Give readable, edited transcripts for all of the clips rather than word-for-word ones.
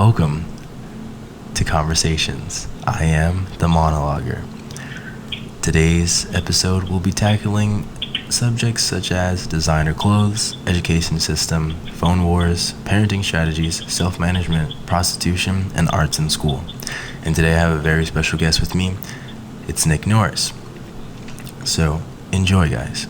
Welcome to Conversations. I am the monologuer. Today's episode will be tackling subjects such as designer clothes, education system, phone wars, parenting strategies, self-management, prostitution, and arts in school. And today I have a very special guest with me. It's Nick Norris. So, enjoy, guys.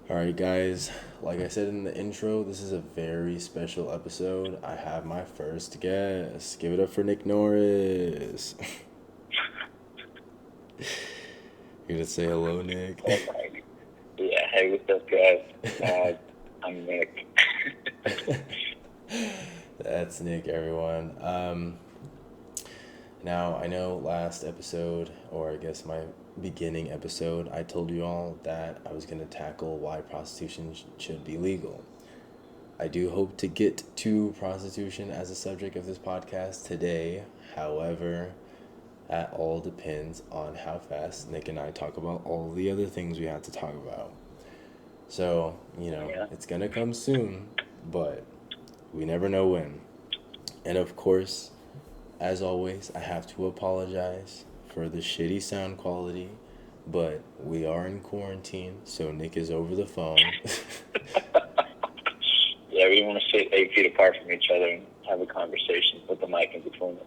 Alright, guys. Like I said in the intro, this is a very special episode. I have my first guest. Give it up for Nick Norris. You gonna say hello, Nick? Yeah, hey, what's up, guys? I'm Nick. That's Nick, everyone. Now, I know last episode, or I guess my beginning episode, I told you all that I was going to tackle why prostitution should be legal. I do hope to get to prostitution as a subject of this podcast today. However, that all depends on how fast Nick and I talk about all the other things we have to talk about. So, It's going to come soon, but we never know when. And of course, as always, I have to apologize for the shitty sound quality, but we are in quarantine, so Nick is over the phone. Yeah, we want to sit 8 feet apart from each other and have a conversation, put the mic in between them.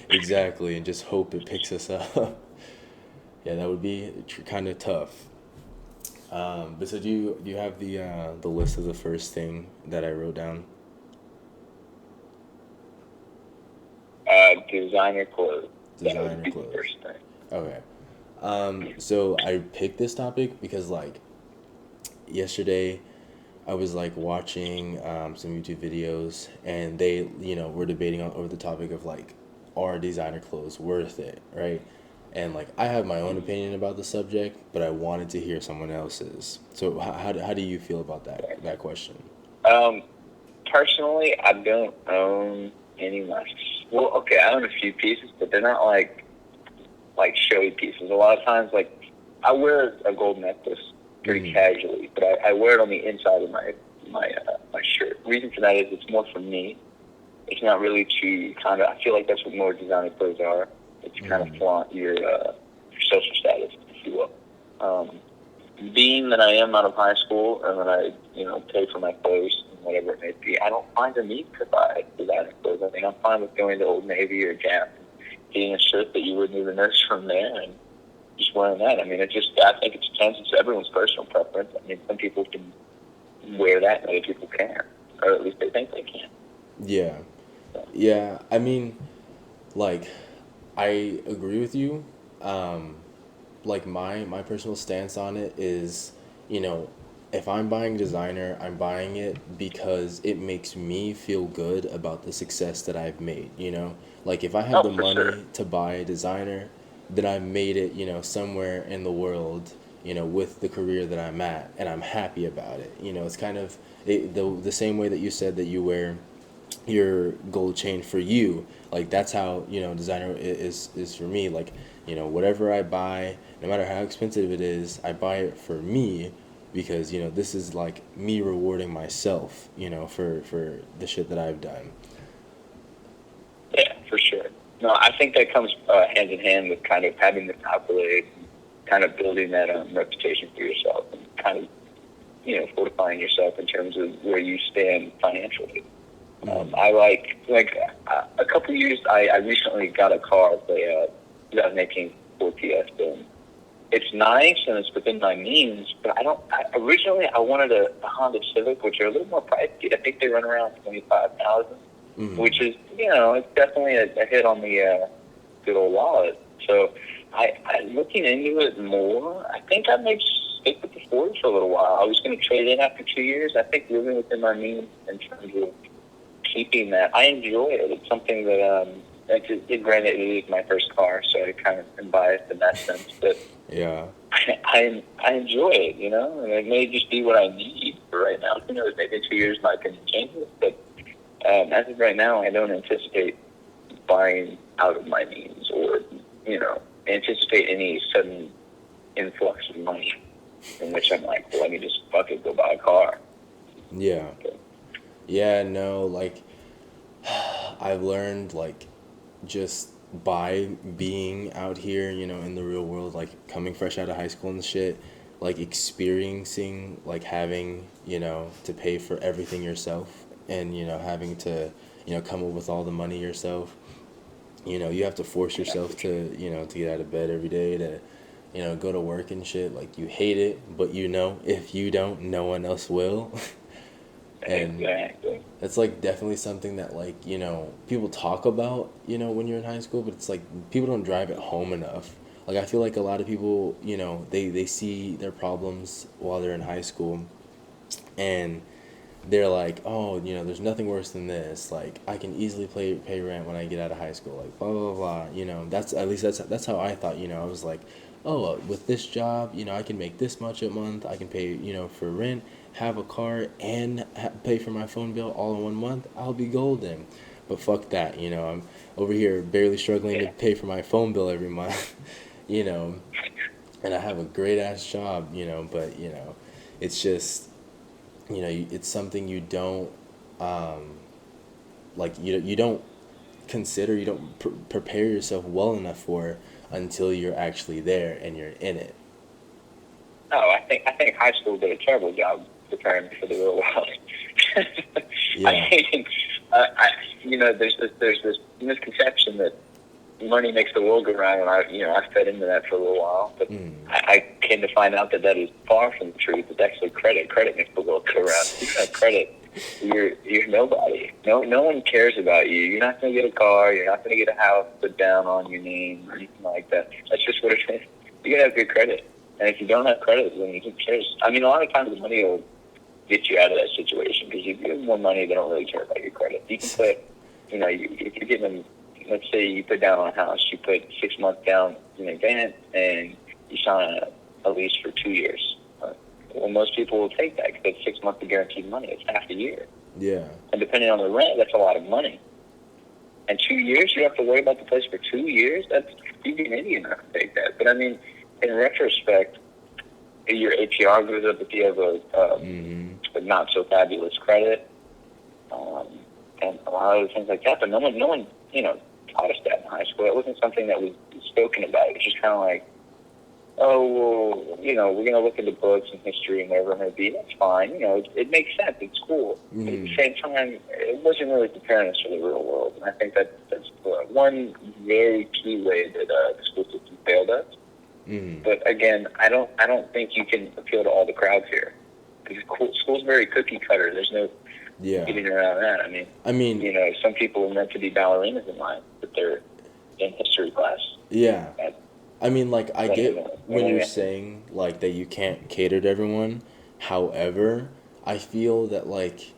Exactly, and just hope it picks us up. Yeah, that would be kind of tough. But so do you have the list of the first thing that I wrote down? Designer clothes. Designer clothes. First thing. Okay. So I picked this topic because, yesterday I was, watching some YouTube videos, and they, were debating over the topic of, are designer clothes worth it, right? And, I have my own opinion about the subject, but I wanted to hear someone else's. So how do you feel about that question? Personally, I don't own any myself. Well, okay, I own a few pieces, but they're not like showy pieces. A lot of times, I wear a gold necklace pretty casually, but I wear it on the inside of my shirt. The reason for that is it's more for me. It's not really to kind of. I feel like that's what more designer clothes are. It's kind of flaunt your social status, if you will. Being that I am out of high school and that I pay for my clothes and whatever it may be, I don't find a need to buy designer clothes. I mean, I'm fine with going to Old Navy or Gap and getting a shirt that you wouldn't even notice from there and just wearing that. I mean, I think it depends. It's everyone's personal preference. I mean, some people can wear that and other people can't, or at least they think they can. Yeah. Yeah, I mean, I agree with you. My personal stance on it is, if I'm buying designer, I'm buying it because it makes me feel good about the success that I've made, if I have the money to buy a designer, then I made it, somewhere in the world, with the career that I'm at, and I'm happy about it. It's kind of the same way that you said that you wear your gold chain for you, that's how designer is for me. Whatever I buy, no matter how expensive it is, I buy it for me because this is me rewarding myself for the shit that I've done. Yeah, for sure. No, I think that comes hand in hand with kind of having the accolades, kind of building that reputation for yourself, and kind of fortifying yourself in terms of where you stand financially. I a couple of years. I recently got a car, the 2018 Ford Fiesta. And it's nice and it's within my means, but originally I wanted a Honda Civic, which are a little more pricey. I think they run around $25,000, which is it's definitely a hit on the good old wallet. So I'm looking into it more. I think I may stick with the Ford for a little while. I was going to trade in after 2 years. I think living within my means in terms of keeping that. I enjoy it. It's something that, granted, it is my first car, so I kind of am biased in that sense. But yeah, I enjoy it, and it may just be what I need for right now. Who knows? Maybe in 2 years my opinion changes. But as of right now, I don't anticipate buying out of my means or anticipate any sudden influx of money in which I'm like, well, let me just fucking go buy a car. Yeah. Okay. Yeah, no, like I've learned like just by being out here, in the real world, like coming fresh out of high school and shit, like experiencing like having, to pay for everything yourself and, having to, come up with all the money yourself. You have to force Yeah, for yourself sure. to get out of bed every day to, go to work and shit. Like you hate it, but if you don't, no one else will. And Exactly. it's like definitely something that like, people talk about, when you're in high school, but it's like people don't drive it home enough. Like I feel like a lot of people, they see their problems while they're in high school and they're like, oh, there's nothing worse than this. Like I can easily pay rent when I get out of high school. Like blah blah blah. That's at least that's how I thought. I was like, oh, with this job, I can make this much a month. I can pay, for rent, have a car, and pay for my phone bill all in one month. I'll be golden. But fuck that. I'm over here barely struggling to Yeah. pay for my phone bill every month. you know, and I have a great ass job. But it's just it's something you don't um, like you don't consider, you don't prepare yourself well enough for until you're actually there and you're in it. No, I think high school did a terrible job preparing me for the real world. Yeah. I mean, there's this misconception that money makes the world go round, and I fed into that for a little while, but Mm. I came to find out that that is far from the truth. It's actually credit. Credit makes the world go round. If you don't have credit, you're nobody. No one cares about you. You're not going to get a car. You're not going to get a house put down on your name or anything like that. That's just what it is. You got to have good credit, and if you don't have credit, then who cares? I mean, a lot of times the money will get you out of that situation because you give more money, they don't really care about your credit. You can put, if you're getting them, let's say you put down on a house, you put 6 months down in advance, and you sign a lease for 2 years. Well, most people will take that because that's 6 months of guaranteed money. It's half a year, Yeah. and depending on the rent, that's a lot of money. And 2 years, you have to worry about the place for 2 years. That's you'd be an idiot not to take that. But I mean, in retrospect, your APR goes up if you have Mm-hmm. a not so fabulous credit, um, and a lot of things like that. But no one, taught us that in high school. It wasn't something that was spoken about. It was just kind of like, oh, well, we're going to look into books and history and whatever it may be. That's fine. It makes sense. It's cool. But at the Mm-hmm. same time, it wasn't really preparing us for the real world. And I think that's one very key way that the school system failed us. Mm-hmm. But again, I don't think you can appeal to all the crowds here because school's very cookie cutter. There's no Yeah. getting around that. I mean, I mean, some people are meant to be ballerinas in life, but they're in history class. yeah. At, I mean, like, I get when you're anyway, saying, like, that you can't cater to everyone. However, I feel that, like,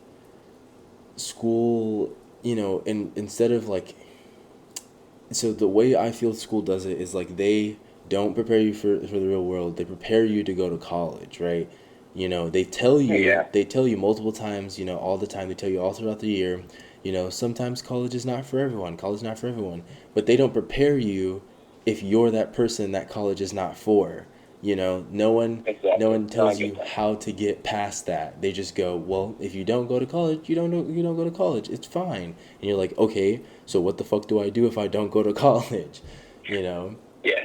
school, instead of, like, so the way I feel school does it is like they don't prepare you for the real world. They prepare you to go to college, right? yeah, They tell you multiple times, all the time. They tell you all throughout the year, sometimes college is not for everyone. College is not for everyone. But they don't prepare you if you're that person that college is not for. No exactly. one No, I tells get you that. how to get past that. They just go, well, if you don't go to college, you don't go to college. It's fine. And you're like, okay, so what the fuck do I do if I don't go to college? You know? Yeah,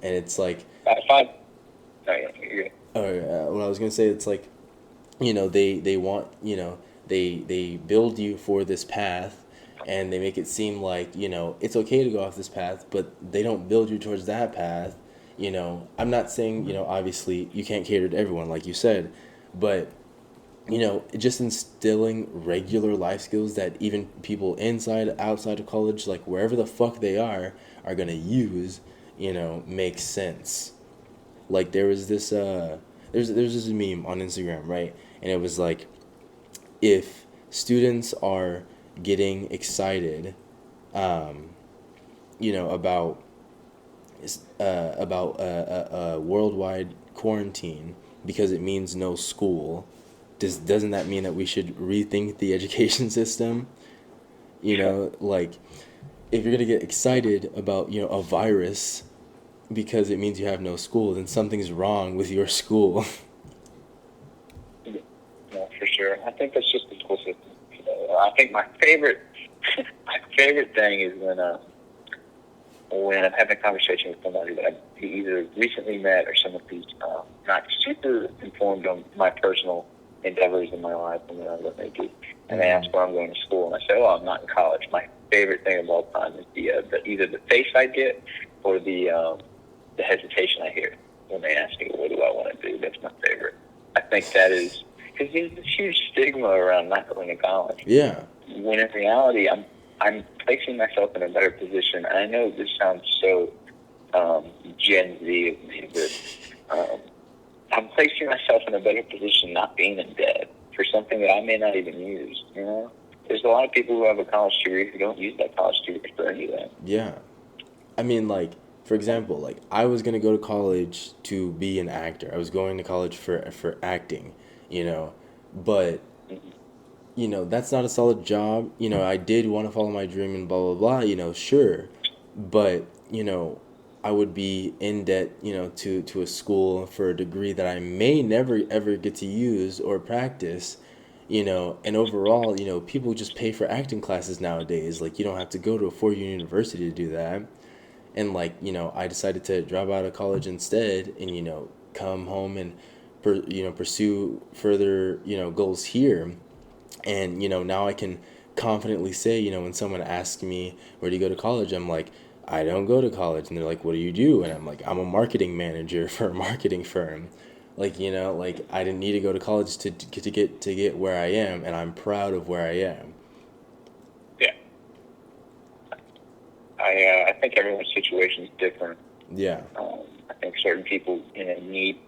And it's like, fine. No, you're good. what I was gonna say, it's like, they want, they build you for this path, and they make it seem like, it's okay to go off this path, but they don't build you towards that path. I'm not saying, obviously you can't cater to everyone, like you said, but just instilling regular life skills that even people inside, outside of college, like wherever the fuck they are gonna use, makes sense. Like there was this there's this meme on Instagram, right? And it was like, if students are getting excited, um, about a worldwide quarantine because it means no school, doesn't that mean that we should rethink the education system? Like if you're gonna get excited about a virus because it means you have no school, then something's wrong with your school. No, for sure. I think that's just the school system. I think my favorite my favorite thing is when I'm having a conversation with somebody that I've either recently met or someone who's not super informed on my personal endeavors in my life and what they do. And they ask where I'm going to school, and I say, "Oh, I'm not in college." My favorite thing of all time is the either the face I get or the hesitation I hear when they ask me, "What do I want to do?" That's my favorite. I think that is because there's this huge stigma around not going to college. Yeah. When in reality, I'm placing myself in a better position. I know this sounds so Gen Z of me, but I'm placing myself in a better position not being in debt for something that I may not even use. You know, there's a lot of people who have a college degree who don't use that college degree for anything. Yeah. I mean, like, for example, like, I was going to go to college to be an actor. I was going to college for acting, you know, but that's not a solid job. I did want to follow my dream and blah, blah, blah, sure. But, I would be in debt, to a school for a degree that I may never ever get to use or practice, and overall, people just pay for acting classes nowadays. Like, you don't have to go to a four-year university to do that. And, like, I decided to drop out of college instead and, come home and, pursue further, goals here. And, now I can confidently say, when someone asks me, where do you go to college? I'm like, I don't go to college. And they're like, what do you do? And I'm like, I'm a marketing manager for a marketing firm. Like, like, I didn't need to go to college to get where I am, and I'm proud of where I am. Yeah, I think everyone's situation is different. Yeah. I think certain people need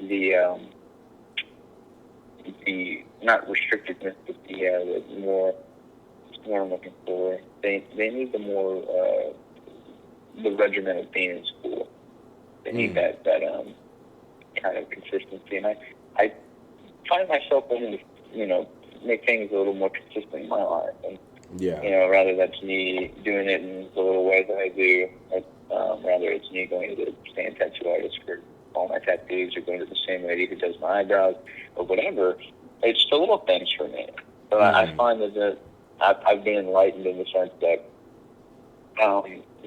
the not restrictedness, but the more I'm looking for. They need the regimen of being in school. They need that kind of consistency, and I find myself wanting to make things a little more consistent in my life, and rather that's me doing it in the little ways that I do. Rather it's me going to the same tattoo artist for all my tattoos, or going to the same lady who does my eyebrows, or whatever. It's the little things for me. So I find that I've been enlightened in the sense that,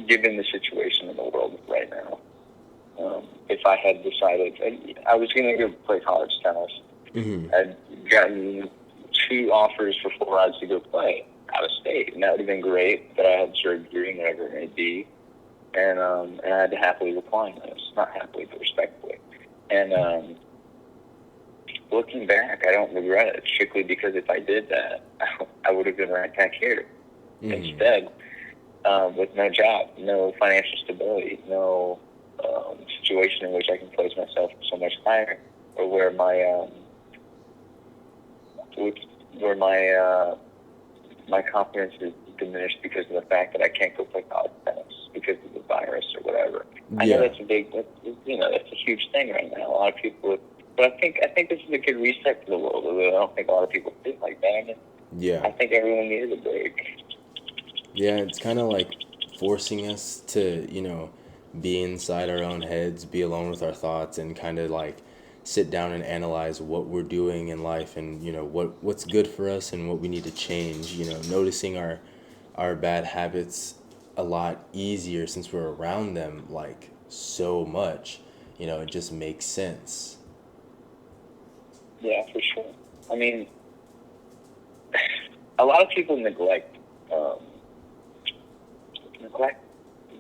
given the situation in the world right now, if I had decided I was going to go play college tennis, I'd gotten 2 offers for 4 hours to go play out of state, and that would have been great. But I had surgery, whatever it may be, and I had to happily decline those. Not happily, but respectfully. And looking back, I don't regret it, strictly because if I did that, I would have been right back here. Instead, with no job, no financial stability, no situation in which I can place myself so much higher, or where my confidence is diminished because of the fact that I can't go play college tennis because of the virus or whatever. I know that's a huge thing right now. A lot of people, but I think this is a good reset for the world. Although I don't think a lot of people think like that. I mean, I think everyone needs a break. Yeah, it's kind of like forcing us to, be inside our own heads, be alone with our thoughts, and kind of like sit down and analyze what we're doing in life, and what's good for us and what we need to change. Noticing our bad habits a lot easier since we're around them like so much. It just makes sense. Yeah, for sure. I mean, a lot of people neglect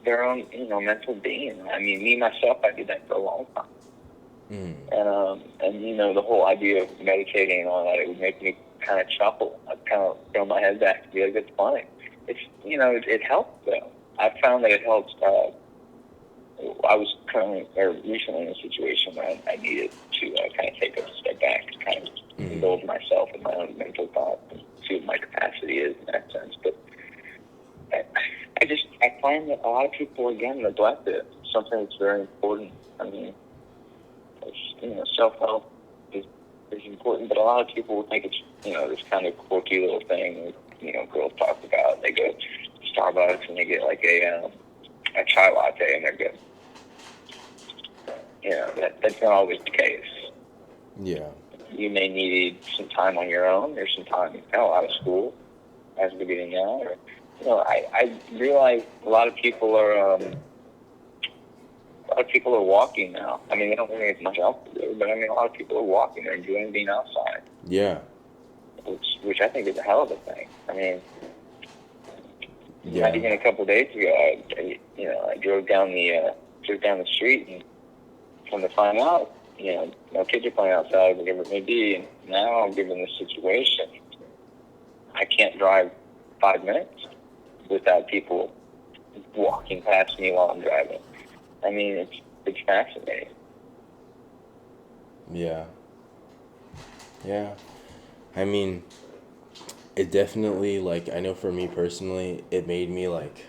their own, mental being. I mean, me myself, I did that for a long time. And the whole idea of meditating and all that, it would make me kind of chuckle. I'd kind of throw my head back and be like, it's funny. It's, it helps, though. I found that it helps. I was recently in a situation where I needed to kind of take a step back and kind of indulge myself in my own mental thoughts and see what my capacity is in that sense. But I find that a lot of people, again, neglect it. Something that's very important. I mean, self-help is important, but a lot of people think it's, this kind of quirky little thing, girls talk about. They go to Starbucks and they get like a chai latte and they're good. That's not always the case. Yeah. You may need some time on your own. There's some time out of school. as we're getting now. Or, I realize a lot of people are walking now. I mean, they don't really have much else to do, but I mean, a lot of people are walking. They're enjoying being outside. Yeah. Which I think is a hell of a thing. I mean, Yeah. not even a couple of days ago, I drove down the street and come to find out, no kids are playing outside, whatever it may be. And now, given this situation, I can't drive 5 minutes without people walking past me while I'm driving. I mean, it's fascinating. Yeah. Yeah. I mean, it definitely, like, I know for me personally, it made me, like,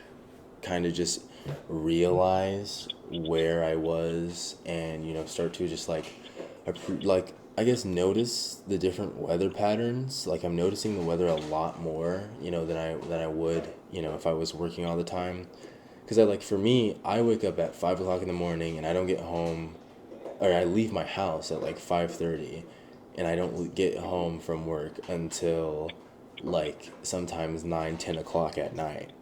kind of just realize where I was and, start to just, like, I guess notice the different weather patterns. Like, I'm noticing the weather a lot more, than I would, if I was working all the time. Because, for me, I wake up at 5 o'clock in the morning and I don't get home, or I leave my house at, 5:30, and I don't get home from work until, sometimes 9, 10 o'clock at night.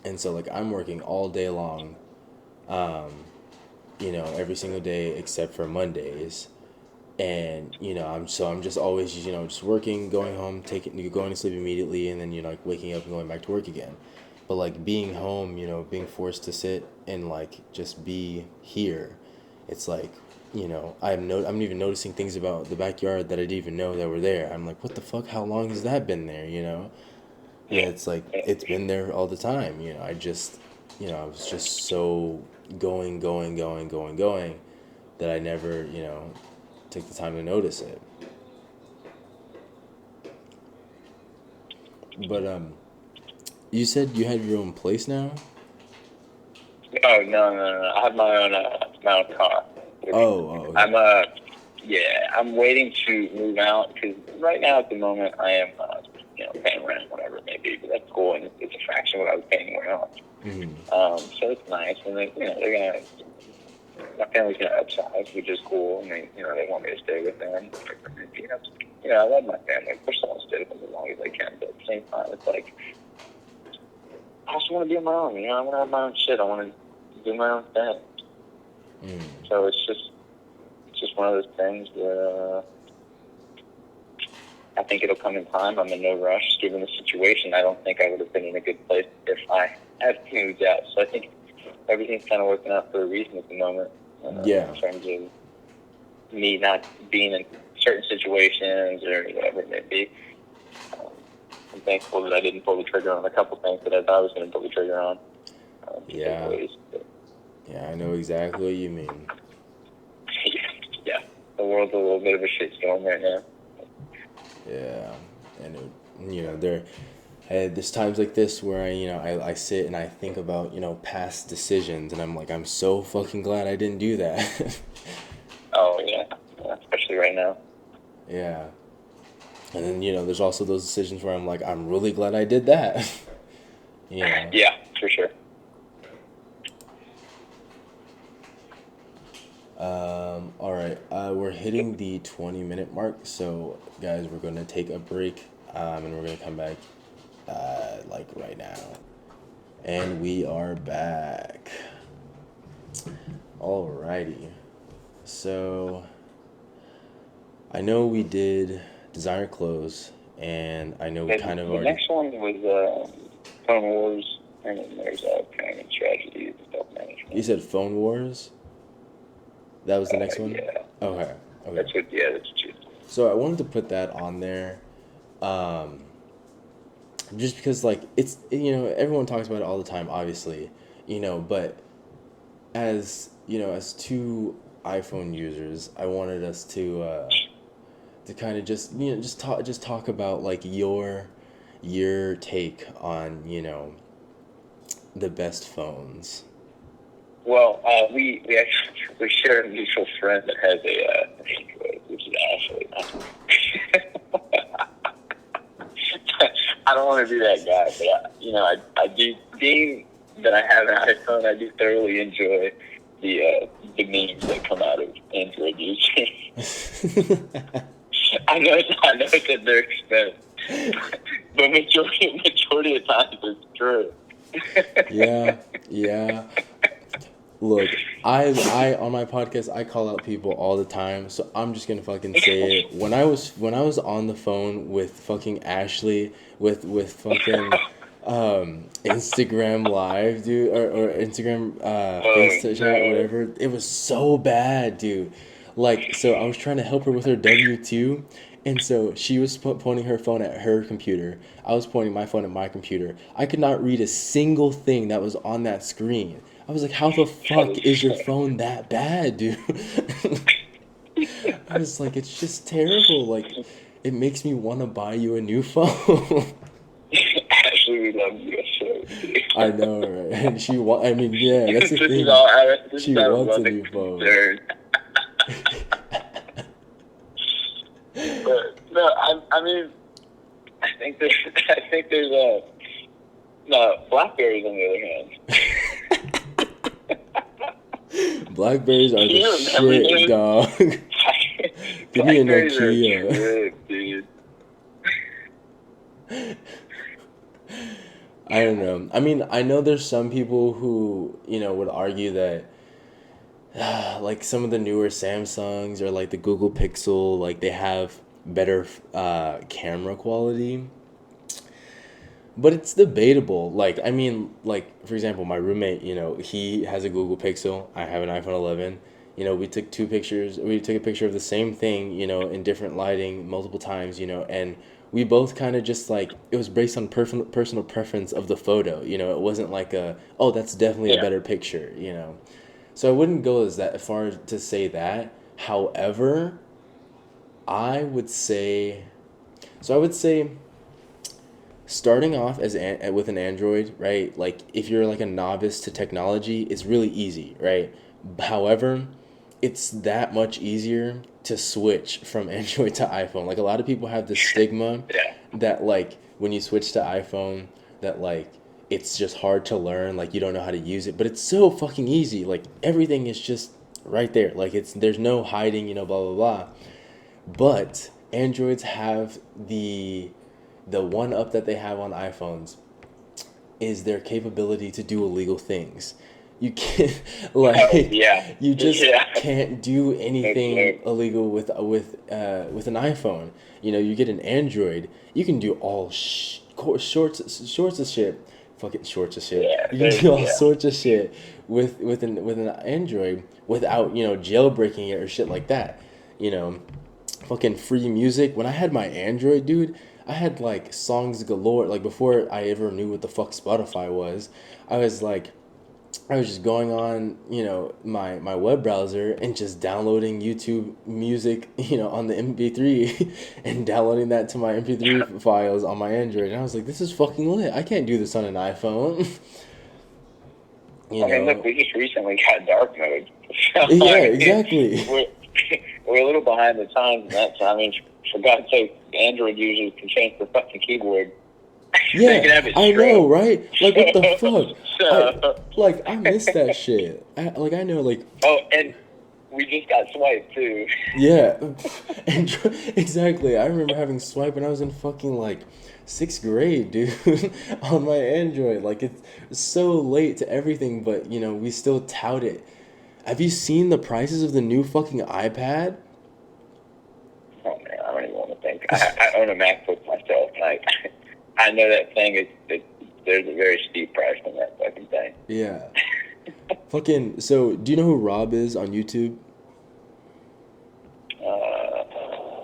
And so, I'm working all day long, every single day except for Mondays. And, I'm just always, just working, going home, going to sleep immediately, and then, waking up and going back to work again. But, being home, being forced to sit and, just be here, it's I'm even noticing things about the backyard that I didn't even know that were there. I'm like, what the fuck? How long has that been there, And it's it's been there all the time, I was just so going, that I never, took the time to notice it. But, you said you had your own place now? Oh, no. I have my own car. Oh. I'm waiting to move out because right now at the moment I am, paying rent, whatever it may be, but that's cool and it's a fraction of what I was paying where else. Mm-hmm. So it's nice, and then my family's gonna upsize, which is cool, and they want me to stay with them. I love my family. Of course, I want to stay with them as long as I can, but at the same time, it's like I just want to be on my own. I want to have my own shit. I want to do my own thing. So it's just one of those things where I think it'll come in time. I'm in no rush, given the situation. I don't think I would have been in a good place if I had moved out. So I think everything's kind of working out for a reason at the moment. In terms of me not being in certain situations or whatever it may be. I'm thankful that I didn't pull the trigger on a couple things that I thought I was going to pull the trigger on. Yeah, I know exactly what you mean. Yeah, the world's a little bit of a shitstorm right now. Yeah, and there's times like this where I sit and I think about past decisions, and I'm like, I'm so fucking glad I didn't do that. Oh yeah, especially right now. Yeah. And then, there's also those decisions where I'm like, I'm really glad I did that. Yeah, for sure. All right. We're hitting the 20-minute mark. So, guys, we're going to take a break, and we're going to come back, right now. And we are back. Alrighty. So, I know we did designer clothes, and I know we kind of the already... next one was Phone Wars, and then there's Parenting Tragedies and Self-Management. You said Phone Wars? That was the next one? Yeah. Okay. That's true. So I wanted to put that on there, just because, it's, everyone talks about it all the time, obviously, but as, as two iPhone users, I wanted us to kind of just talk about, your take on, the best phones. Well, we share a mutual friend that has an Android, which is Ashley. I don't want to be that guy, but I do. Being that I have an iPhone, I do thoroughly enjoy the memes that come out of Android users. I know it's at their expense, but majority of times it's true. Yeah, yeah. Look, I on my podcast I call out people all the time, so I'm just gonna fucking say it. When I was on the phone with fucking Ashley with fucking Instagram Live, dude, or Instagram Oh face to chat, no. whatever, it was so bad, dude. Like, so I was trying to help her with her W-2, and so she was pointing her phone at her computer. I was pointing my phone at my computer. I could not read a single thing that was on that screen. I was like, how the That fuck is is your phone that bad, dude? I was like, it's just terrible. Like, it makes me want to buy you a new phone. Ashley, we love you so. I know, right? And I mean, yeah, that's the This is thing. all. This is She out of wants a loving new phone. concern. But no, I mean, I think there's a no Blackberries on the other hand. Blackberries are Do the you remember shit, those? dog. Give me a Blackberries are a Nokia. trip, dude. I don't know. I mean, I know there's some people who, would argue that like some of the newer Samsungs or like the Google Pixel, like they have better camera quality. But it's debatable. Like, I mean, like for example, my roommate, he has a Google Pixel. I have an iPhone 11. We took two pictures. We took a picture of the same thing, in different lighting multiple times, and we both kind of just like it was based on personal preference of the photo. It wasn't like oh, that's definitely a Yeah. better picture. So I wouldn't go as that far as to say that. However, I would say I would say starting off with an Android, right? Like if you're like a novice to technology, it's really easy, right? However, it's that much easier to switch from Android to iPhone. Like a lot of people have this stigma Yeah. that like when you switch to iPhone that like it's just hard to learn, like you don't know how to use it, but it's so fucking easy. Like everything is just right there. Like there's no hiding, blah blah blah. But Androids have the one up that they have on iPhones is their capability to do illegal things. You can't Oh like yeah. you just Yeah. can't do anything illegal with an iPhone. You get an Android, you can do all shorts of shit. Fucking shorts of shit. Yeah. You can do all Yeah. sorts of shit with an Android without jailbreaking it or shit like that. You know, fucking free music. When I had my Android, dude, I had like songs galore. Like before I ever knew what the fuck Spotify was, I was like, I was just going on, my web browser and just downloading YouTube music, on the MP3 and downloading that to my MP3 files on my Android. And I was like, this is fucking lit. I can't do this on an iPhone. I mean, look, we just recently got dark mode. So, Yeah, I mean, exactly. we're a little behind the times in that. So, I mean, for God's sake, Android users can change their fucking keyboard. They can Yeah, have it I know, stroke. right? Like, what the fuck? So, I miss that shit. I know, like, oh, and we just got swiped too. yeah, and exactly. I remember having swipe when I was in fucking like sixth grade, dude, on my Android. Like it's so late to everything, but we still tout it. Have you seen the prices of the new fucking iPad? Oh man, I don't even want to think. I own a MacBook myself, and I know that thing is there's a very steep price on that fucking thing. Yeah. Fucking. So, do you know who Rob is on YouTube?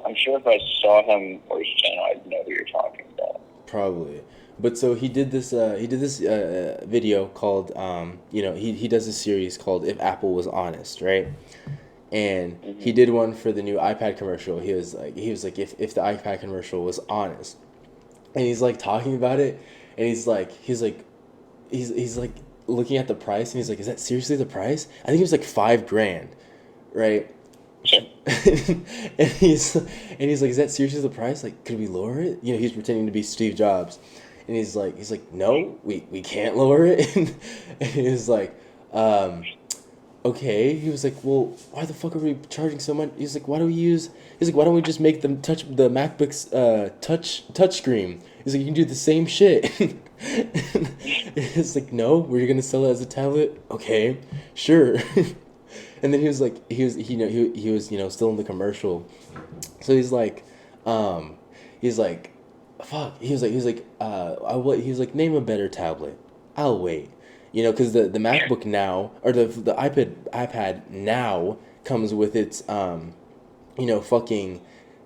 I'm sure if I saw him or his channel, I'd know who you're talking about. Probably. But so he did this video called he does a series called If Apple Was Honest, right? And he did one for the new iPad commercial. He was like if the iPad commercial was honest. And he's like talking about it and he's like looking at the price and he's like, is that seriously the price? I think it was like $5,000, right? and he's like, is that seriously the price? Like, could we lower it? He's pretending to be Steve Jobs, and he's like, no, we can't lower it. and he's like, okay. He was like, well, why the fuck are we charging so much? He's like, why don't we just make them touch the MacBook's touch screen? He's like, you can do the same shit. It's like, no, we're gonna sell it as a tablet. Okay, sure. And then he was still in the commercial, so he's like, fuck. He was like, name a better tablet. I'll wait. Because the MacBook now, or the iPad now comes with its fucking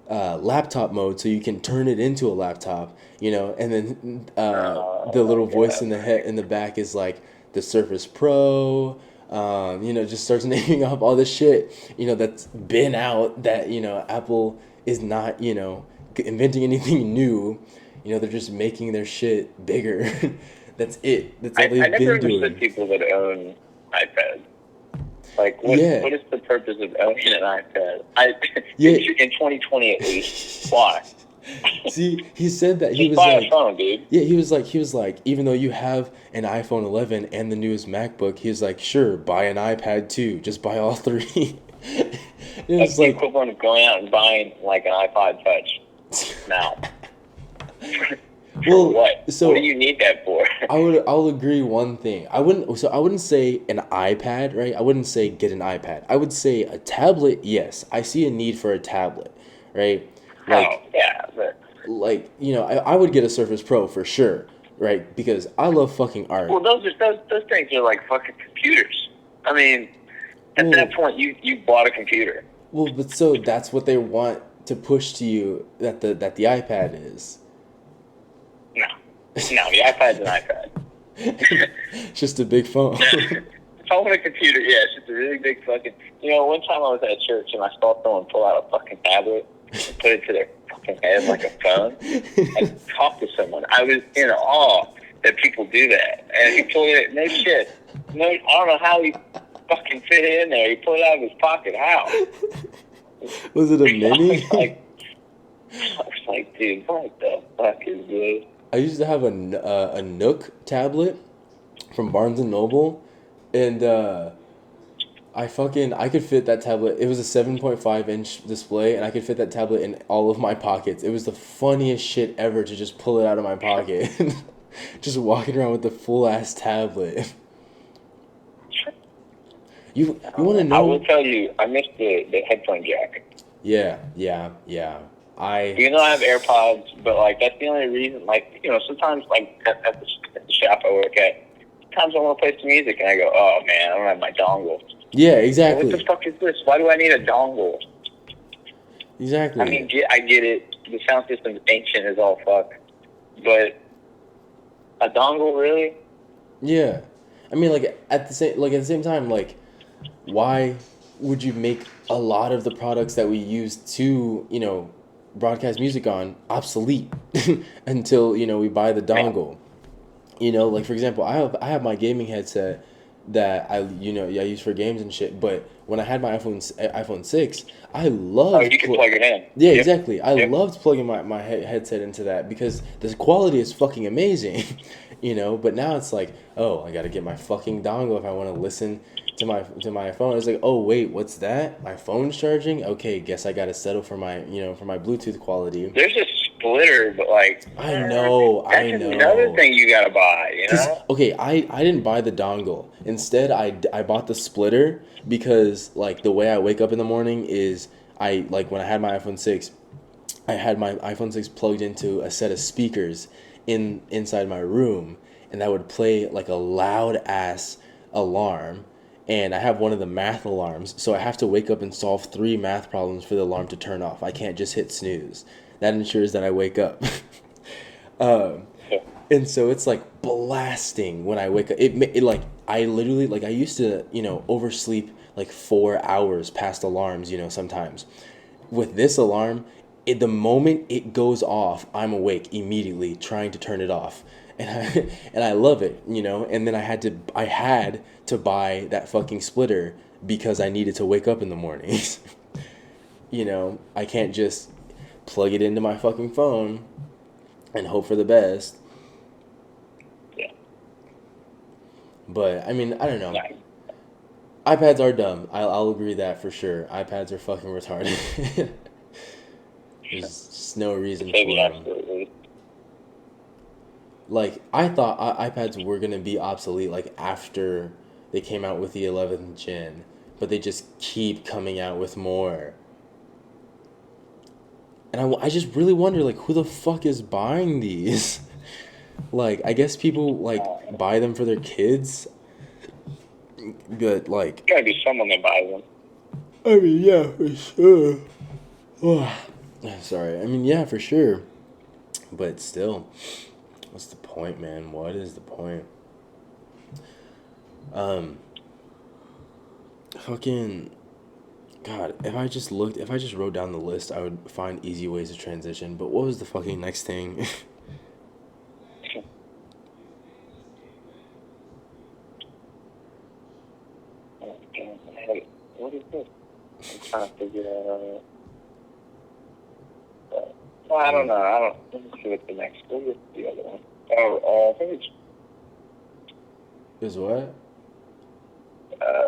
laptop mode, so you can turn it into a laptop. And then the little voice in the back is like the Surface Pro. Just starts naming off all this shit that's been out that Apple is not inventing anything new. They're just making their shit bigger. That's it. That's all they've I never been doing. understood people that own iPads. Like, what is the purpose of owning an iPad? In 2020 at least. Why? See, he said that he was like, a phone, dude. Yeah, he was like, even though you have an iPhone 11 and the newest MacBook, he was like, sure, buy an iPad too. Just buy all three. That's the equivalent of going out and buying like an iPod Touch now. Well, what? So what do you need that for? I'll agree one thing. I wouldn't say an iPad, right? I wouldn't say get an iPad. I would say a tablet. Yes, I see a need for a tablet, right? Like I would get a Surface Pro for sure, right? Because I love fucking art. Well, those things are like fucking computers. I mean, at that point, you bought a computer. Well, but so that's what they want to push to you that the iPad is. No, the iPad's an iPad. It's just a big phone. If I want a computer, yeah, it's just a really big fucking... one time I was at church and I saw someone pull out a fucking tablet and put it to their fucking head like a phone and talk to someone. I was in awe that people do that. And he pulled it, no shit. No, I don't know how he fucking fit it in there. He pulled it out of his pocket. How? Was it a mini? I was like, dude, what the fuck is this? I used to have a Nook tablet from Barnes and Noble, and I could fit that tablet. It was a 7.5-inch display, and I could fit that tablet in all of my pockets. It was the funniest shit ever to just pull it out of my pocket, just walking around with the full ass tablet. You want to know? I will tell you, I missed the headphone jack. Yeah. Even though I have AirPods, but like that's the only reason. Like sometimes like at the shop I work at, sometimes I want to play some music and I go, oh man, I don't have my dongle. Yeah, exactly. What the fuck is this? Why do I need a dongle? Exactly. I mean, I get it. The sound system's ancient as all fuck, but a dongle, really? Yeah, I mean, at the same time, like, why would you make a lot of the products that we use to broadcast music on obsolete until we buy the dongle? Like, for example, I have my gaming headset that I use for games and shit, but when I had my iPhone 6, I loved... Oh, you can plug it in. Yeah, yep. Exactly. I loved plugging my headset into that because the quality is fucking amazing, but now it's like, oh, I gotta get my fucking dongle if I want to listen to my phone. It's like, oh wait, what's that? My phone's charging? Okay, guess I gotta settle for my Bluetooth quality. There's a splitter, but like I know. Another thing you gotta buy, Okay, I didn't buy the dongle. Instead, I bought the splitter because like the way I wake up in the morning is when I had my iPhone 6, I had my iPhone 6 plugged into a set of speakers inside my room, and that would play like a loud ass alarm. And I have one of the math alarms, so I have to wake up and solve 3 math problems for the alarm to turn off. I can't just hit snooze. That ensures that I wake up. And so it's like blasting when I wake up. It like I literally like I used to oversleep like 4 hours past alarms sometimes. With this alarm, the moment it goes off, I'm awake immediately trying to turn it off. And I love it, and then I had to buy that fucking splitter because I needed to wake up in the mornings. I can't just plug it into my fucking phone and hope for the best. Yeah. But I mean, I don't know. Yeah. iPads are dumb. I'll agree that for sure. iPads are fucking retarded. There's just no reason for them. Absolutely. Like, I thought iPads were gonna be obsolete like after they came out with the 11th gen, but they just keep coming out with more. And I just really wonder, like, who the fuck is buying these? Like, I guess people, like, buy them for their kids, but, like, Gotta be someone that buys them. I mean, yeah, for sure. Sorry, I mean, yeah, for sure. But still, what's the point, man? What is the point? Um, fucking, God, if I just wrote down the list, I would find easy ways to transition. But what was the fucking next thing? What is this? I'm trying to figure out. Well, I don't know. I don't. Let me see what the next. What is the other one? Oh, I think it's Is what?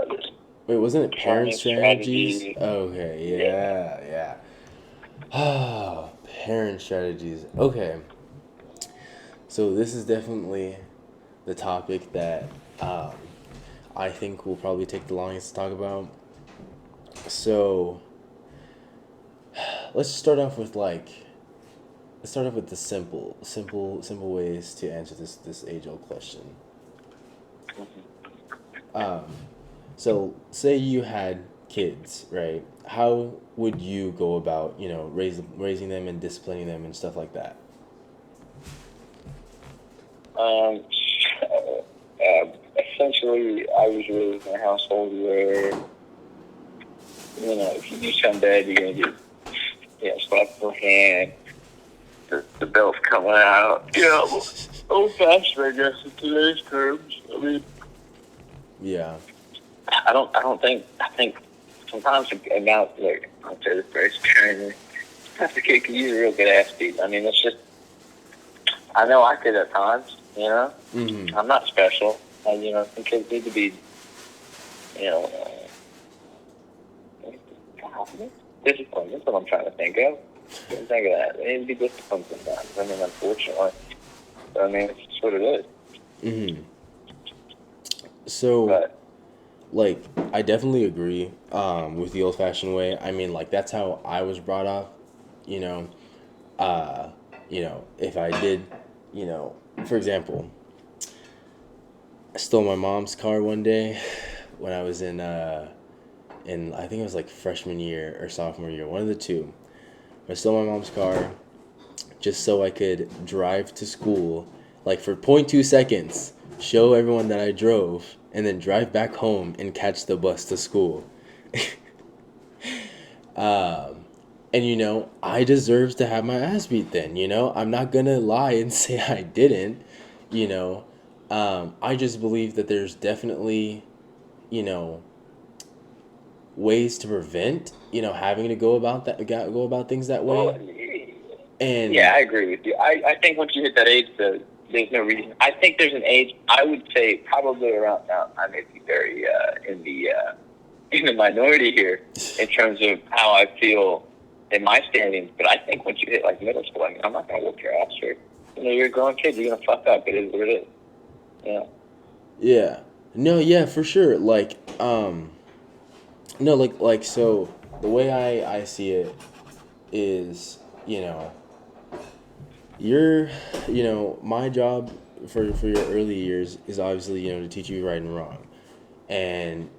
this Wait, wasn't it parent planning strategies? strategy. Okay, Yeah. yeah. Ah, parent strategies. Okay, so this is definitely the topic that um, I think will probably take the longest to talk about. So let's start off with the simple ways to answer this age old question. Um, so say you had kids, right? How would you go about, raising them and disciplining them and stuff like that? Um, Essentially, I was raised in a household where, if you do something bad, you're gonna get, slapped on the hand. The belt's coming out. Old fashioned, I guess, in today's terms. I mean, Yeah. I think sometimes a guy, like, I'll say this very sparingly, sometimes the kid can use a real good ass beat. I mean, it's just, I know I could at times, Mm-hmm. I'm not special. Some kids need to be, you know, disciplined. That's what I'm trying to think of. Can't think of that. They need to be disciplined sometimes. I mean, unfortunately. I mean, it's just what it is. Mm-hmm. So, But, like, I definitely agree with the old fashioned way. I mean, like, that's how I was brought up, you know. Uh, if I did, for example, I stole my mom's car one day when I was in I think it was like freshman year or sophomore year, one of the two. I stole my mom's car just so I could drive to school, like for point 0.2 seconds, show everyone that I drove, and then drive back home and catch the bus to school. And I deserve to have my ass beat then, I'm not gonna lie and say I didn't, you know. I just believe that there's definitely, you know, ways to prevent, having to go about things that well, way. And yeah, I agree with you. I think once you hit that age, there's no reason. I think there's an age, I would say probably around now, I may be very in the minority here in terms of how I feel in my standings, but I think once you hit like middle school, I mean, I'm not going to whoop your ass for, you're a grown kid, you're going to fuck up. It is what it is. Yeah. yeah. No, yeah, for sure. Like, no, so the way I see it is, you're, my job for your early years is obviously, to teach you right and wrong. And,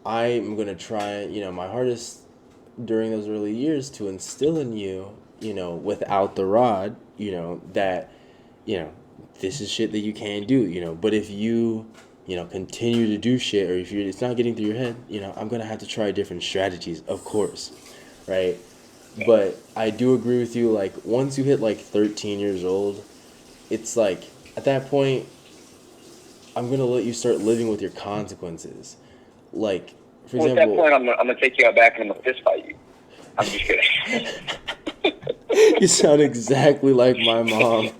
I'm going to try, my hardest during those early years to instill in you, without the rod, that, you know, this is shit that you can't do, But if you, continue to do shit, or if it's not getting through your head, I'm going to have to try different strategies, of course, right? But I do agree with you, like, once you hit, like, 13 years old, it's like, at that point, I'm going to let you start living with your consequences. Like, for Well, at that example, point, I'm going to take you out back and I'm going to fist fight you. I'm just kidding. you sound exactly like my mom.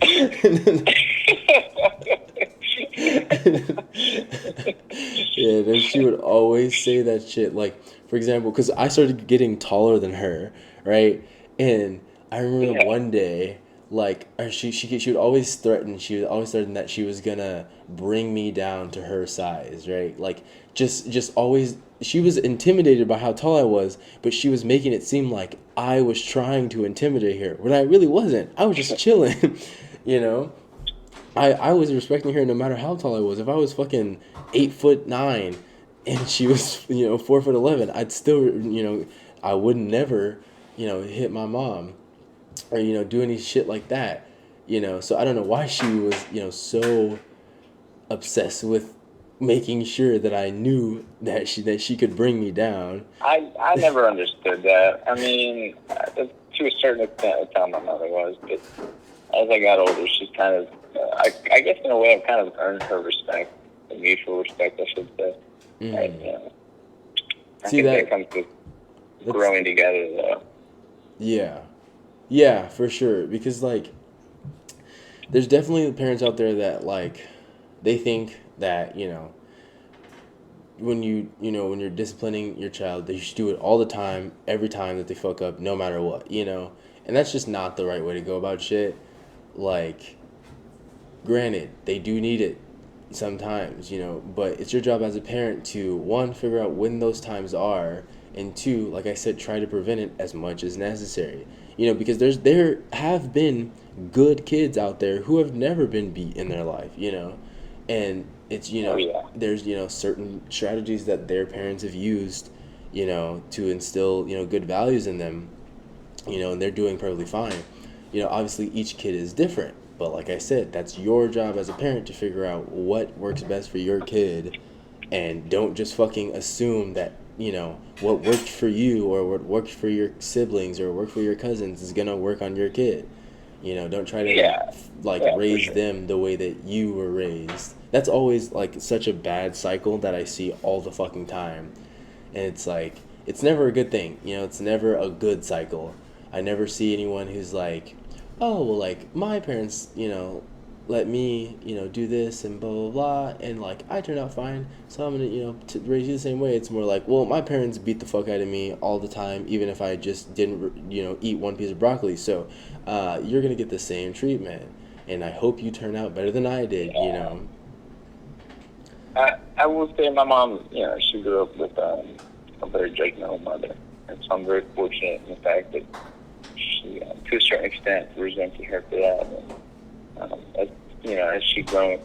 Yeah, then she would always say that shit. Like, for example, because I started getting taller than her, right? And I remember Yeah. one day, like she would always threaten. She would always threaten that she was gonna bring me down to her size, right? Like just always. She was intimidated by how tall I was, but she was making it seem like I was trying to intimidate her when I really wasn't. I was just chilling, you know. I was respecting her no matter how tall I was. If I was fucking 8'9" and she was 4'11", I'd still I would never hit my mom or do any shit like that. So I don't know why she was so obsessed with making sure that I knew that she could bring me down. I never understood that. I mean, to a certain extent, that's how my mother was. But as I got older, she's kind of, I guess in a way, I've kind of earned her respect, mutual respect, I should say. And, I See think that comes with growing together, though. Yeah. Yeah, for sure. Because, like, there's definitely parents out there that, like, they think that, when when you're disciplining your child, that you should do it all the time, every time that they fuck up, no matter what. And that's just not the right way to go about shit. Like, granted, they do need it sometimes, but it's your job as a parent to, one, figure out when those times are, and two, like I said, try to prevent it as much as necessary. Because there have been good kids out there who have never been beat in their life, and it's Oh, yeah. there's certain strategies that their parents have used, to instill good values in them, and they're doing perfectly fine. Obviously each kid is different, but like I said, that's your job as a parent to figure out what works best for your kid, and don't just fucking assume that what worked for you or what worked for your siblings or worked for your cousins is gonna work on your kid. Don't try to Yeah. Yeah, for raise sure. them the way that you were raised. That's always like such a bad cycle that I see all the fucking time. And it's like it's never a good thing. It's never a good cycle. I never see anyone who's like, "Oh, well, like my parents, let me, do this and blah blah blah, and like I turned out fine, so I'm gonna, to raise you the same way." It's more like, well, my parents beat the fuck out of me all the time, even if I just didn't, eat one piece of broccoli. So, you're gonna get the same treatment, and I hope you turn out better than I did. Yeah. I will say my mom, she grew up with a very judgmental mother. And so I'm very fortunate in the fact that she, to a certain extent, resented her for that. And, as she grew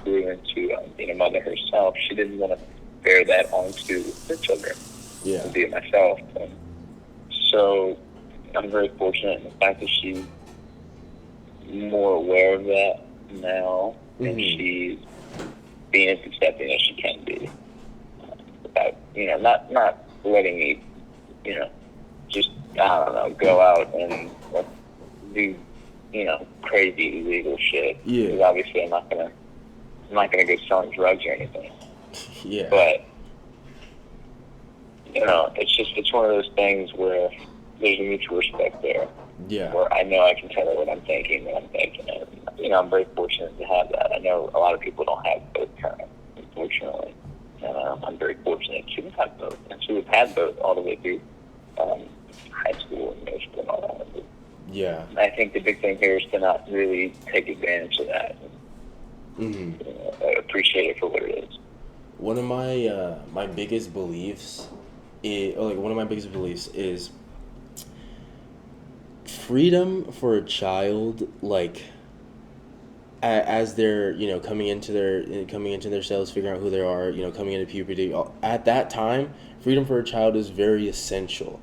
into being a mother herself, she didn't want to bear that onto her children, Yeah. to be it myself. And so I'm very fortunate in the fact that she's more aware of that now, and she's being as accepting as she can be, without not letting me just I don't know go out and do crazy illegal shit. Yeah. Because obviously I'm not gonna go selling drugs or anything. Yeah. But it's one of those things where there's a mutual respect there. Yeah. Where I know I can tell her what I'm thinking, what I'm thinking. And, I'm very fortunate to have that. I know a lot of people don't have both currently, unfortunately. And I'm very fortunate to have both. And to have had both all the way through high school and middle school and all that. But Yeah. I think the big thing here is to not really take advantage of that. And, appreciate it for what it is. One of my biggest beliefs is freedom for a child, like as they're coming into themselves, figuring out who they are, coming into puberty. At that time, freedom for a child is very essential,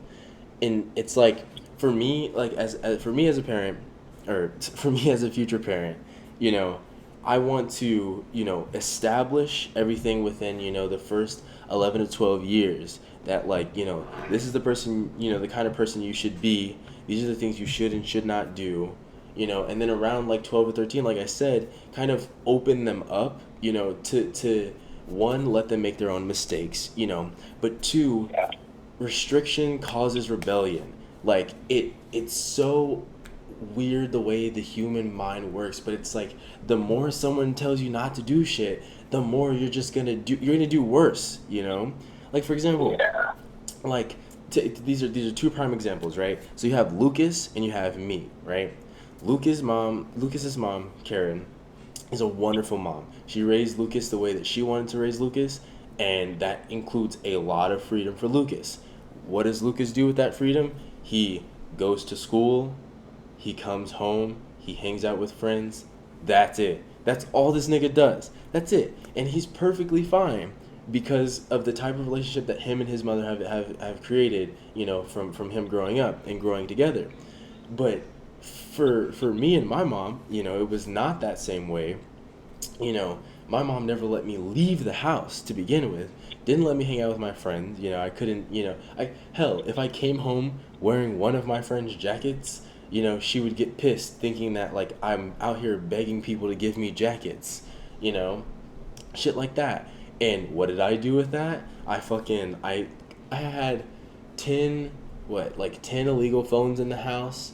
and it's like for me, like as for me as a parent, or for me as a future parent, I want to establish everything within the first 11 to 12 years, that like this is the person, the kind of person you should be. These are the things you should and should not do, and then around like 12 or 13, like I said, kind of open them up, to one, let them make their own mistakes, but two, Yeah. restriction causes rebellion. Like it's so weird the way the human mind works, but it's like the more someone tells you not to do shit, the more you're gonna do worse, like for example, Yeah. like these are two prime examples, right? So you have Lucas and you have me, right? Lucas's mom, Karen, is a wonderful mom. She raised Lucas the way that she wanted to raise Lucas, and that includes a lot of freedom for Lucas. What does Lucas do with that freedom? He goes to school, he comes home, he hangs out with friends. That's it. That's all this nigga does. That's it. And he's perfectly fine because of the type of relationship that him and his mother have created, from him growing up and growing together. But for me and my mom, it was not that same way. My mom never let me leave the house to begin with. Didn't let me hang out with my friends. I couldn't. If I came home wearing one of my friend's jackets, she would get pissed, thinking that like I'm out here begging people to give me jackets. You know, shit like that. And what did I do with that? I had 10 10 illegal phones in the house.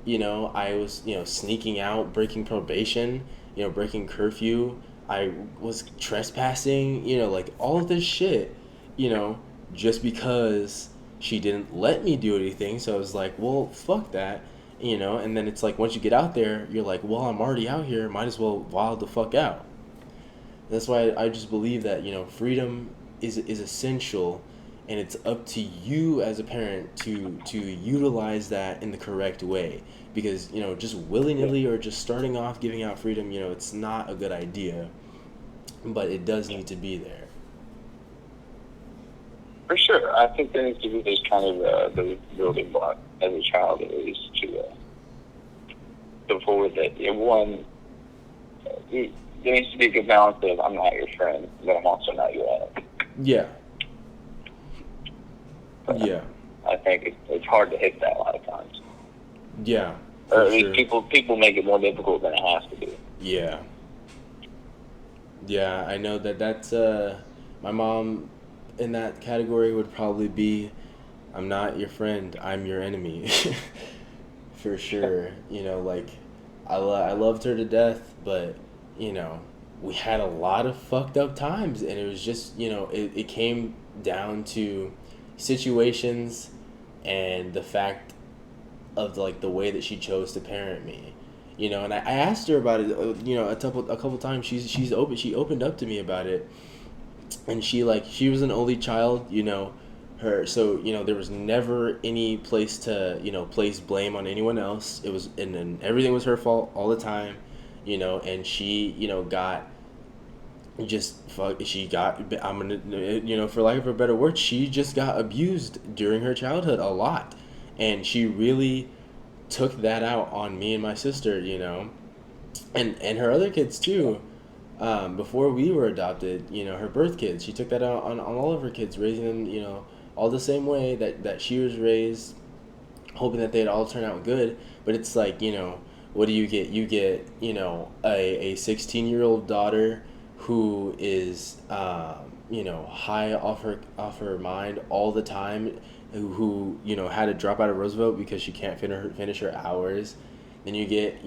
I was, sneaking out, breaking probation, breaking curfew. I was trespassing, like all of this shit, you know, just because she didn't let me do anything. So I was like, well, fuck that, and then it's like once you get out there, you're like, well, I'm already out here, might as well wild the fuck out. That's why I just believe that, freedom is essential, and it's up to you as a parent to utilize that in the correct way. Because, just willy nilly or just starting off giving out freedom, it's not a good idea, but it does need to be there. For sure. I think there needs to be this kind of the building block as a child, at least, to forward that. One, there needs to be a good balance of I'm not your friend, but I'm also not your enemy. Yeah. Yeah. I think it's hard to hit that a lot of times. Yeah. Or at least people make it more difficult than it has to be. Yeah. Yeah, I know that's my mom in that category would probably be, I'm not your friend, I'm your enemy. For sure. Like I loved her to death, but we had a lot of fucked up times, and it was just, it came down to situations and the fact of the way that she chose to parent me. And I asked her about it, a couple times. She opened up to me about it, and she was an only child, her, so there was never any place to place blame on anyone else. It was, and everything was her fault all the time, and she got just fuck she got I'm gonna, for lack of a better word, she just got abused during her childhood a lot, and she really took that out on me and my sister, and her other kids too. Before we were adopted, her birth kids, she took that out on all of her kids, raising them, all the same way that she was raised, hoping that they'd all turn out good. But it's like, what do you get? You get, a 16-year-old daughter who is, high off her mind all the time, who had to drop out of Roosevelt because she can't finish her hours. Then you get,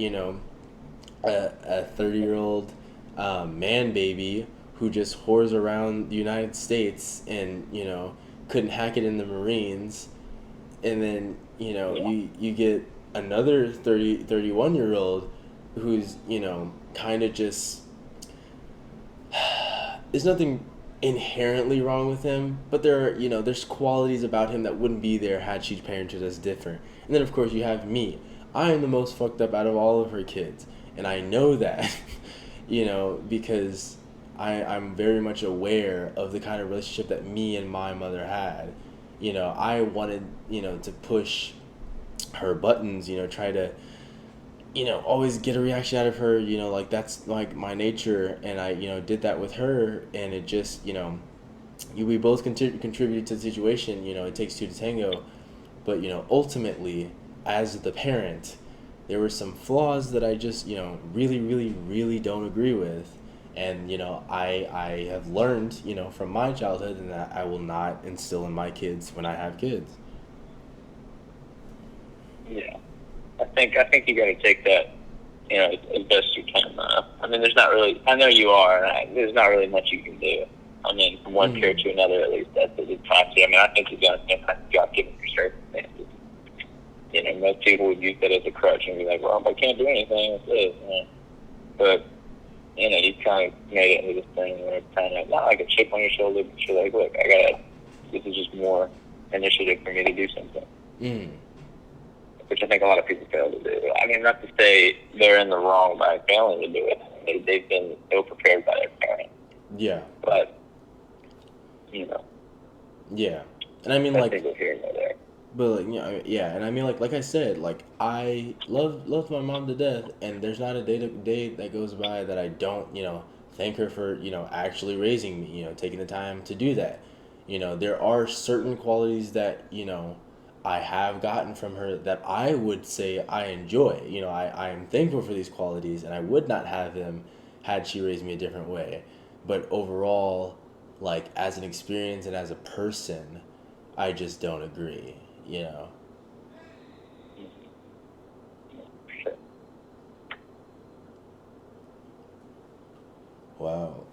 a 30-year-old man baby who just whores around the United States and couldn't hack it in the Marines. And then you get another 31-year-old who's kind of just, there's nothing inherently wrong with him, but there's qualities about him that wouldn't be there had she parented us different. And then of course you have me. I am the most fucked up out of all of her kids, and I know that. Because I'm very much aware of the kind of relationship that me and my mother had. I wanted, to push her buttons, try to, always get a reaction out of her, like that's like my nature. And I, did that with her, and it just, we both contributed to the situation. It takes two to tango. But, ultimately, as the parent, there were some flaws that I just, really, really, really don't agree with. And, I have learned, from my childhood, and that I will not instill in my kids when I have kids. Yeah. I think you got to take that, as best you can. I mean, there's not really, I know you are, and there's not really much you can do. I mean, from one care to another, at least that's a good proxy. I mean, I think you've done a fantastic job given your circumstances. most people would use that as a crutch and be like, well, I can't do anything with this. But, you kind of made it into this thing where it's kind of not like a chip on your shoulder, but you're like, look, this is just more initiative for me to do something. Mm. Which I think a lot of people fail to do. I mean, not to say they're in the wrong by failing to do it. They've been ill prepared by their parents. Yeah. But, Yeah. And I mean, I like, think we're here and there. but like, yeah, and I mean, like I said, like I loved my mom to death, and there's not a day that goes by that I don't, thank her for, actually raising me, taking the time to do that. There are certain qualities that, I have gotten from her that I would say I enjoy. I am thankful for these qualities, and I would not have them had she raised me a different way. But overall, like as an experience and as a person, I just don't agree. you know. Sure. Wow.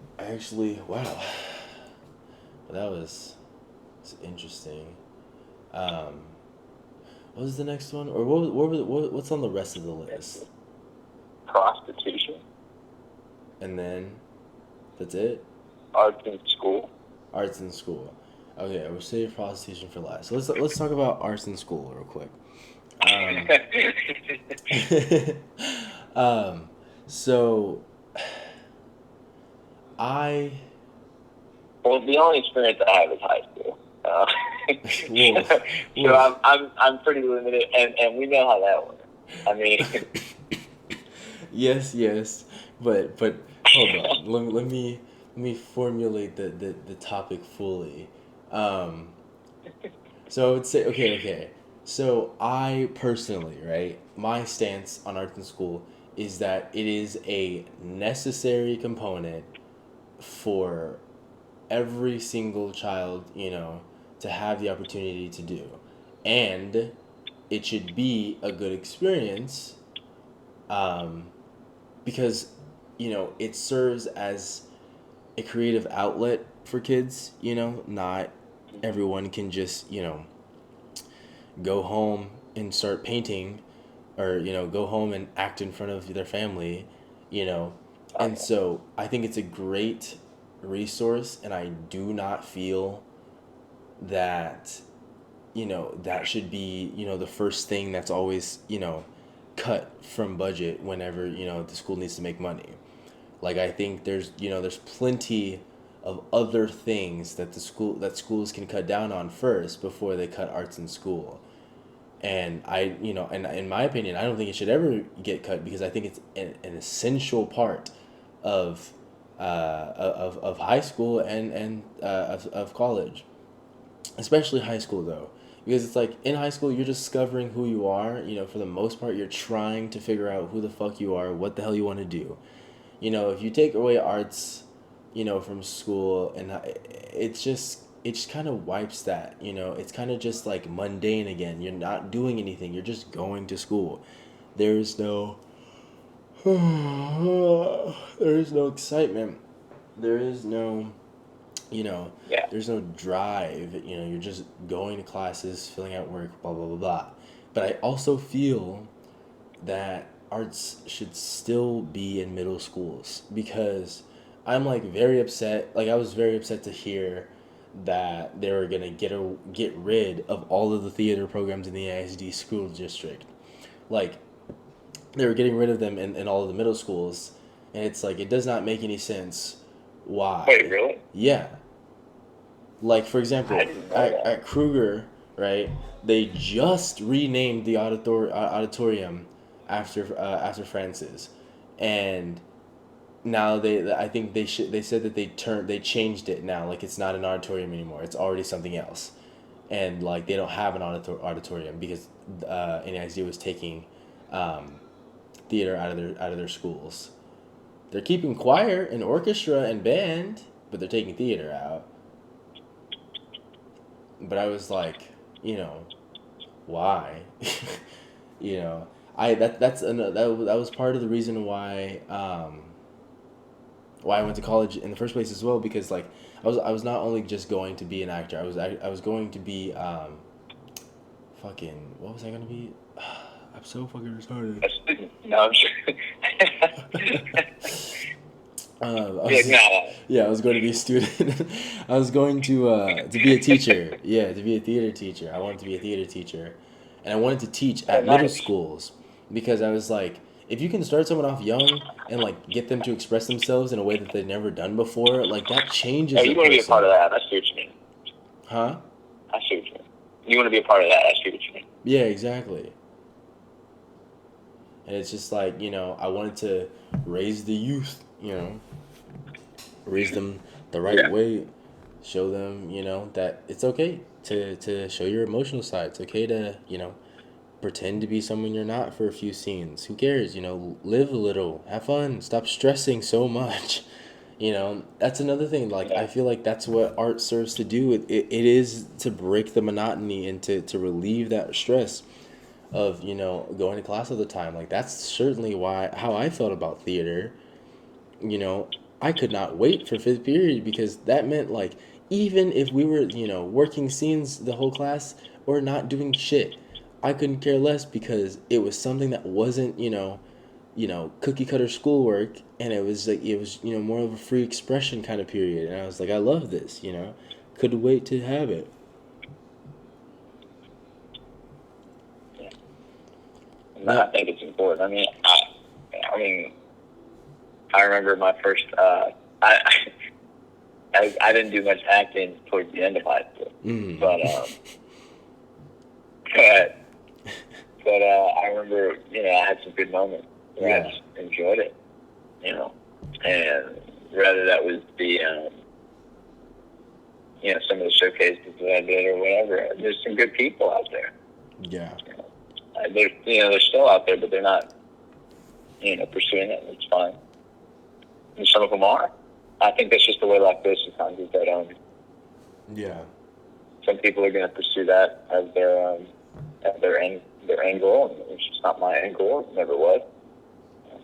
Wow. That's interesting. Um, what was the next one? Or what's on the rest of the list? Prostitution, And then that's it? arts in school. Arts in school. Okay, we'll save prostitution for last. So let's talk about arts in school real quick. Um, um, so I Well, the only experience I have is high school. Woof, So woof. I'm pretty limited, and we know how that works. I mean, Yes, but hold on. Let me formulate the topic fully. Um, so I would say okay. So I personally, right, my stance on arts in school is that it is a necessary component for every single child, to have the opportunity to do. And it should be a good experience, um, because, it serves as a creative outlet for kids, not everyone can just, go home and start painting or, go home and act in front of their family, you know. And so I think it's a great resource, and I do not feel that that should be the first thing that's always cut from budget whenever the school needs to make money. Like I think there's plenty of other things that schools can cut down on first before they cut arts in school. And and in my opinion, I don't think it should ever get cut because I think it's an essential part of of high school and of college, especially high school though, because it's like in high school you're discovering who you are. For the most part, you're trying to figure out who the fuck you are, what the hell you want to do. If you take away arts, from school, and it just kind of wipes that. It's kind of just like mundane again. You're not doing anything. You're just going to school. There's no there is no excitement. There is no yeah, there's no drive. You're just going to classes, filling out work, blah blah blah blah. But I also feel that arts should still be in middle schools because I'm like very upset. Like I was very upset to hear that they were gonna get rid of all of the theater programs in the ISD school district. Like they were getting rid of them in all of the middle schools, and it's like it does not make any sense. wait, Why? really? Yeah. Like for I example, didn't know that. at Kruger, right? They just renamed the auditorium after Francis, and now I think they said that they changed it now. Like it's not an auditorium anymore. It's already something else, and like they don't have an auditorium because NISD was taking um, theater out of their schools. They're keeping choir and orchestra and band, but they're taking theater out. But I was like, why? you know, I that that's an, that was part of the reason why I went to college in the first place as well, because like I was not only just going to be an actor. I was going to be fucking what was I gonna be? I'm so fucking retarded. A student? No, I'm sure. I Yeah, was, no. yeah, I was going to be a student. I was going to be a teacher. Yeah, to be a theater teacher. I wanted to be a theater teacher, and I wanted to teach Oh, at middle nice. schools because I was like, if you can start someone off young and like get them to express themselves in a way that they've never done before, like that Oh, changes a you want to be a part of person. that? I see what you mean. Huh? I see what you mean. You want to be a part of that? I see what you mean. Yeah, exactly. And it's just like, I wanted to raise the youth, raise them the right Yeah. way, show them, that it's okay to show your emotional side. It's okay to, pretend to be someone you're not for a few scenes. Who cares? Live a little, have fun, stop stressing so much. That's another thing. Like, Yeah. I feel like that's what art serves to do. It is to break the monotony and to relieve that stress of going to class all the time. Like that's certainly why how I felt about theater. you know I could not wait for fifth period because that meant like even if we were working scenes the whole class or not doing shit, I couldn't care less because it was something that wasn't cookie cutter schoolwork, and it was more of a free expression kind of period, and I was like, I love this. Couldn't wait to have it. Yeah. No, Now. I think it's important. I mean, I remember my first. I didn't do much acting towards the end of high school, Mm. but but I remember I had some good moments where I Yeah. just enjoyed it, and whether that was the some of the showcases that I did or whatever. There's some good people out there. Yeah. They're still out there, but they're not pursuing it. And it's fine. And some of them are. I think that's just the way life goes sometimes. Is that Yeah. some people are going to pursue that as their end goal, and it's just not my end goal. It never was.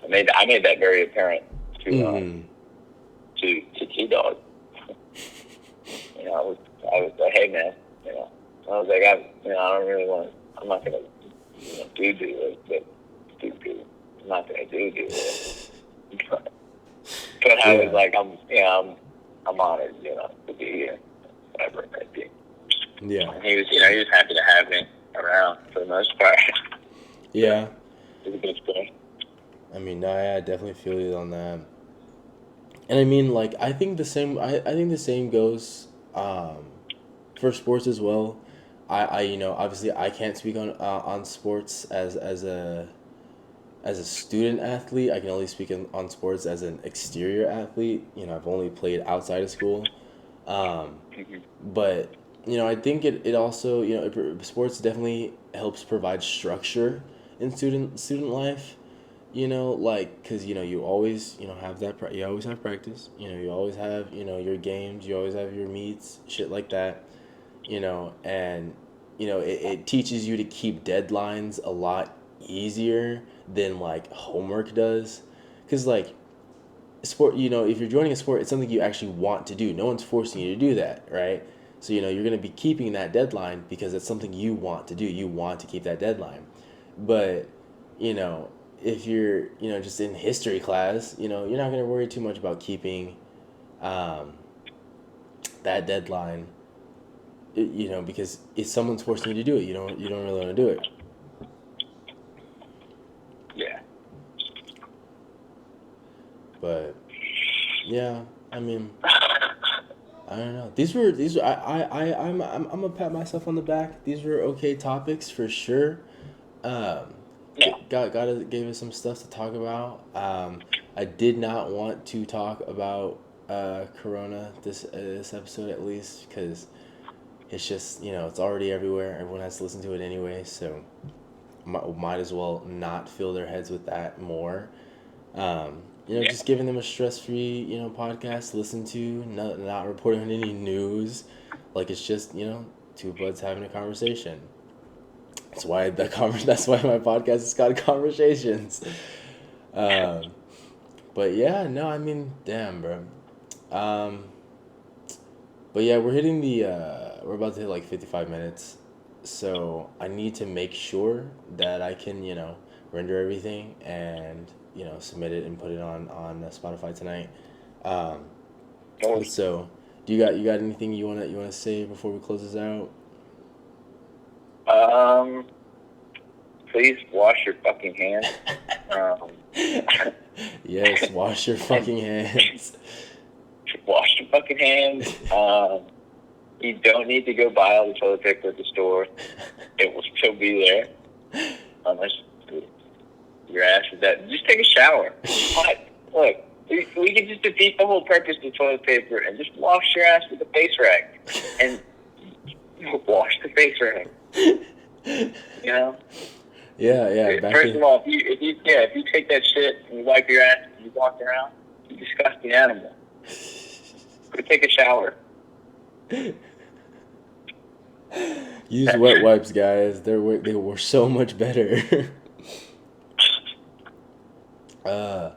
I made that very apparent to Mm-hmm. T Dog. I was like, hey man, I was like, I don't really want. I'm not gonna do it, but do. I'm not gonna do it. But I was Yeah. like, I'm honored, to be here, whatever it might be. Yeah. And he was happy to have me around for the most part. So Yeah. it was a good story. I mean, no, I definitely feel you on that. And I mean, like, I think the same. I think the same goes for sports as well. Obviously, I can't speak on sports as a student athlete. I can only speak on sports as an exterior athlete. I've only played outside of school. Um, Mm-hmm. but I think it also sports definitely helps provide structure in student life. Like because you always have you always have practice. You always have your games. You always have your meets, shit like that. And it teaches you to keep deadlines a lot easier than like homework does, because like sport, if you're joining a sport, it's something you actually want to do. No one's forcing you to do that, right? So you're going to be keeping that deadline because it's something you want to do. You want to keep that deadline. But you know if you're just in history class, you're not going to worry too much about keeping um, that deadline. Because if someone's forcing you to do it, you don't really want to do it. Yeah. But yeah, I mean, I don't know. These were I'm gonna pat myself on the back. These were okay topics for sure. Um, Yeah. gotta gave us some stuff to talk about. I did not want to talk about Corona this episode, at least because it's just it's already everywhere. Everyone has to listen to it anyway, so might as well not fill their heads with that more. Yeah. Just giving them a stress-free, podcast to listen to, not reporting on any news. Like it's just, two buds having a conversation. That's why my podcast is called Conversations. Um, but yeah, no, I mean, damn, bro. Um, but yeah, we're about to hit like 55 minutes. So I need to make sure that I can, render everything and, submit it and put it on Spotify tonight. Um, No, so you got anything you wanna say before we close this out? um, please wash your fucking hands. Um, Yes, wash your and fucking hands. wash your fucking hands. You don't need to go buy all the toilet paper at the store. It will still be there unless your ass is that. Just take a shower. Look, we can just defeat the whole purpose of toilet paper and just wash your ass with a face rag and wash the face rag. You know. Yeah, yeah. Back First in of all, if you take that shit and you wipe your ass and you walk around, you disgusting animal. Go take a shower. use wet wipes, guys. They were so much better. uh,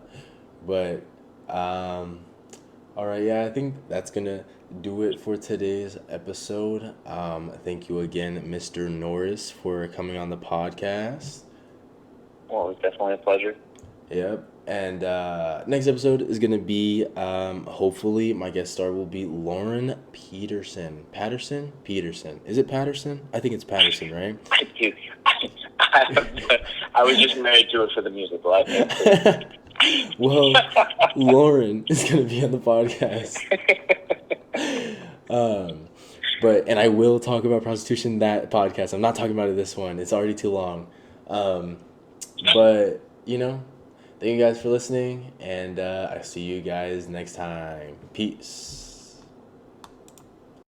but all right, yeah, I think that's gonna do it for today's episode. Thank you again, Mr. Norris, for coming on the podcast. Well, it's definitely a pleasure. Yep. And next episode is gonna be hopefully my guest star will be Lauren Peterson. Peterson. Is it Patterson? I think it's Patterson, right? I do. I was just married to her for the musical. I think. Well, Lauren is gonna be on the podcast. Um, and I will talk about prostitution that podcast. I'm not talking about it this one. It's already too long. Um, but thank you guys for listening, and I see you guys next time. Peace.